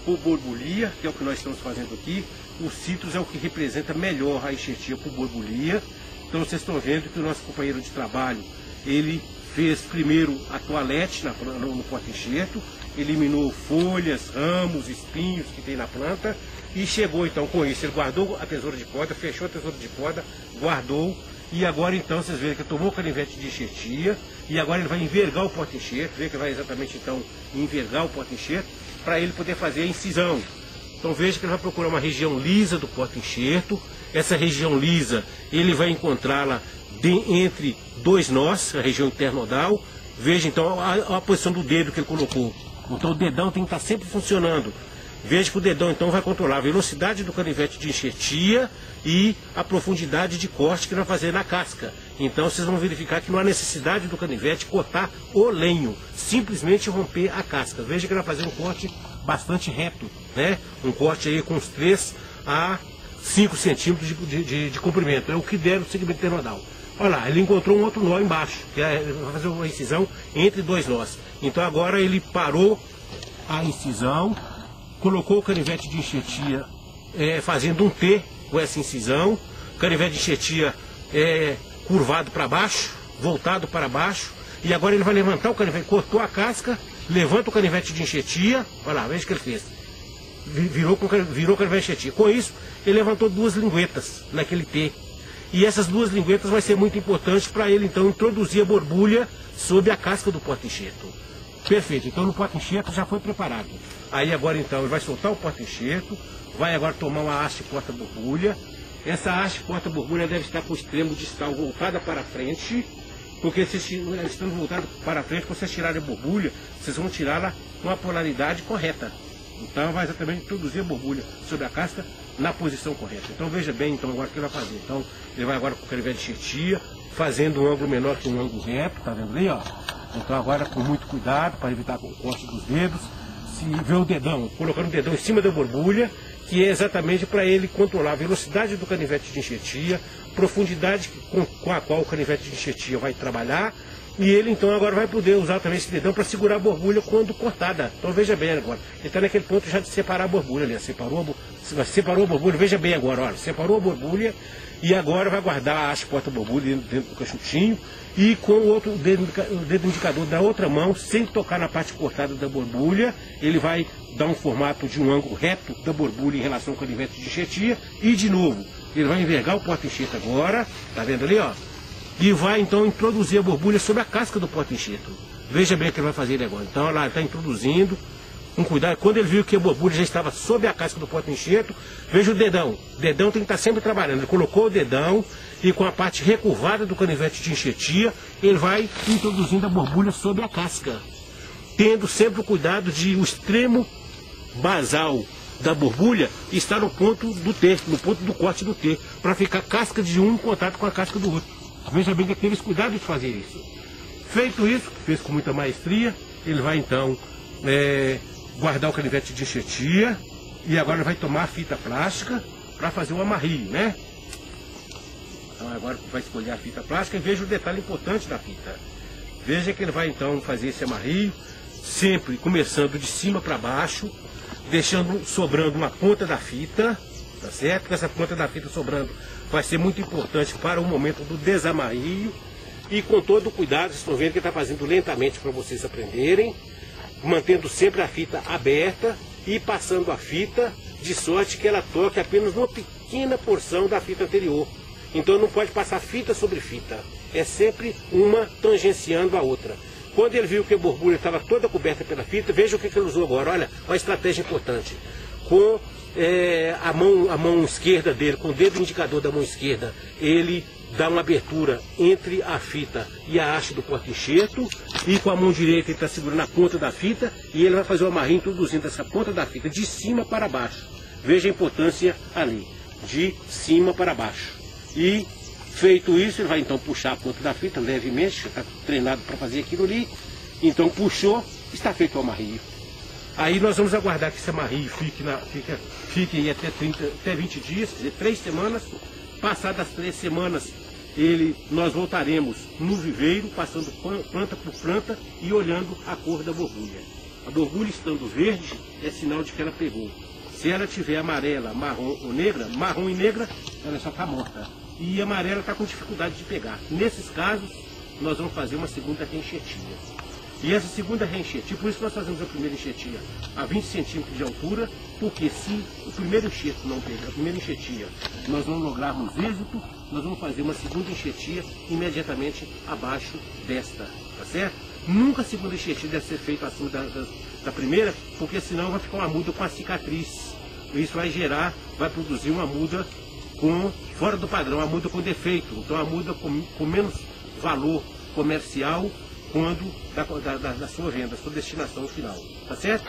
por borbulia, que é o que nós estamos fazendo aqui. O citrus é o que representa melhor a enxertia por borbulia. Então vocês estão vendo que o nosso companheiro de trabalho, ele fez primeiro a toalete no porta-enxerto, eliminou folhas, ramos, espinhos que tem na planta e chegou então com isso. Ele guardou a tesoura de poda, fechou a tesoura de poda, guardou e agora então vocês veem que tomou o canivete de enxertia e agora ele vai envergar o porta-enxerto, vê que vai exatamente então envergar o porta-enxerto para ele poder fazer a incisão. Então veja que ele vai procurar uma região lisa do porta-enxerto. Essa região lisa ele vai encontrá-la entre dois nós, a região internodal. Veja então a posição do dedo que ele colocou. Então o dedão tem que estar sempre funcionando. Veja que o dedão então vai controlar a velocidade do canivete de enxertia e a profundidade de corte que ele vai fazer na casca. Então vocês vão verificar que não há necessidade do canivete cortar o lenho, simplesmente romper a casca. Veja que ele vai fazer um corte bastante reto, né? Um corte aí com uns 3 a 5 centímetros de comprimento, é o que der no segmento internodal. Olha lá, ele encontrou um outro nó embaixo, que vai fazer uma incisão entre dois nós. Então agora ele parou a incisão, colocou o canivete de enxertia fazendo um T com essa incisão, canivete de enxertia curvado para baixo, voltado para baixo, e agora ele vai levantar o canivete, cortou a casca, levanta o canivete de enxertia, olha lá, veja o que ele fez, virou o canivete de enxertia. Com isso, ele levantou 2 linguetas naquele T, e essas 2 linguetas vai ser muito importante para ele então introduzir a borbulha sob a casca do porta-enxerto. Perfeito, então no porta-enxerto já foi preparado. Aí agora então ele vai soltar o porta-enxerto, vai agora tomar uma haste porta-borbulha. Essa haste porta-borbulha deve estar com o extremo distal voltada para frente, porque se estando voltado para frente, quando vocês tirarem a borbulha, vocês vão tirá-la com a polaridade correta. Então vai exatamente introduzir a borbulha sobre a casca na posição correta. Então veja bem então agora o que ele vai fazer. Então ele vai agora com o canivete de enxertia, fazendo um ângulo menor que um ângulo reto, tá vendo aí, ó? Então agora com muito cuidado para evitar o corte dos dedos. Se vê o dedão, colocando o dedão em cima da borbulha, que é exatamente para ele controlar a velocidade do canivete de enxertia, profundidade com a qual o canivete de enxertia vai trabalhar, e ele então agora vai poder usar também esse dedão para segurar a borbulha quando cortada. Então veja bem agora, ele está naquele ponto já de separar a borbulha, né? Separou a borbulha, veja bem agora, olha, separou a borbulha e agora vai guardar a haste porta-borbulha dentro do cachutinho e com o outro o dedo indicador da outra mão, sem tocar na parte cortada da borbulha, ele vai dar um formato de um ângulo reto da borbulha em relação ao canivete de enxertia e de novo, ele vai envergar o porta-enxerto agora, tá vendo ali, ó? E vai então introduzir a borbulha sobre a casca do porta-enxerto. Veja bem o que ele vai fazer ele agora. Então lá ele está introduzindo, com cuidado. Quando ele viu que a borbulha já estava sob a casca do porta-enxerto, veja o dedão. O dedão tem que estar sempre trabalhando. Ele colocou o dedão e com a parte recurvada do canivete de enxertia, ele vai introduzindo a borbulha sob a casca. Tendo sempre o cuidado de o extremo basal da borbulha estar no ponto do T, no ponto do corte do T, para ficar a casca de um em contato com a casca do outro. Veja bem que teve esse cuidado de fazer isso. Feito isso, fez com muita maestria, ele vai então guardar o canivete de enxertia e agora vai tomar a fita plástica para fazer o amarrio, né? Então agora vai escolher a fita plástica e veja o detalhe importante da fita. Veja que ele vai então fazer esse amarrio, sempre começando de cima para baixo, deixando sobrando uma ponta da fita, tá certo? Que essa ponta da fita sobrando vai ser muito importante para o momento do desamarrio. E com todo o cuidado, vocês estão vendo que ele está fazendo lentamente para vocês aprenderem, mantendo sempre a fita aberta e passando a fita de sorte que ela toque apenas uma pequena porção da fita anterior. Então não pode passar fita sobre fita, é sempre uma tangenciando a outra. Quando ele viu que a borbulha estava toda coberta pela fita, veja o que ele usou agora. Olha, uma estratégia importante. Com a mão esquerda dele, com o dedo indicador da mão esquerda, ele dá uma abertura entre a fita e a haste do porta-enxerto, e com a mão direita ele está segurando a ponta da fita e ele vai fazer o amarrinho introduzindo essa ponta da fita de cima para baixo. Veja a importância ali, de cima para baixo. E feito isso, ele vai então puxar a ponta da fita levemente, já está treinado para fazer aquilo ali. Então puxou, está feito o amarrio. Aí nós vamos aguardar que esse amarrio fique aí até 20 dias, quer dizer, 3 semanas. Passadas as 3 semanas, nós voltaremos no viveiro, passando planta por planta e olhando a cor da borbulha. A borbulha estando verde é sinal de que ela pegou. Se ela tiver amarela, marrom ou negra, marrom e negra, ela já está morta. E amarela está com dificuldade de pegar. Nesses casos, nós vamos fazer uma segunda reenxertia. E essa segunda reenxertia, por isso nós fazemos a primeira enxertia a 20 centímetros de altura, porque se o primeiro enxerto não pegar, a primeira enxertia, nós não lograrmos êxito, nós vamos fazer uma segunda enxertia imediatamente abaixo desta, tá certo? Nunca a segunda enxertia deve ser feita acima da primeira, porque senão vai ficar uma muda com a cicatriz. Isso vai produzir uma muda fora do padrão, uma muda com defeito, então uma muda com menos valor comercial quando da sua venda, da sua destinação final, tá certo?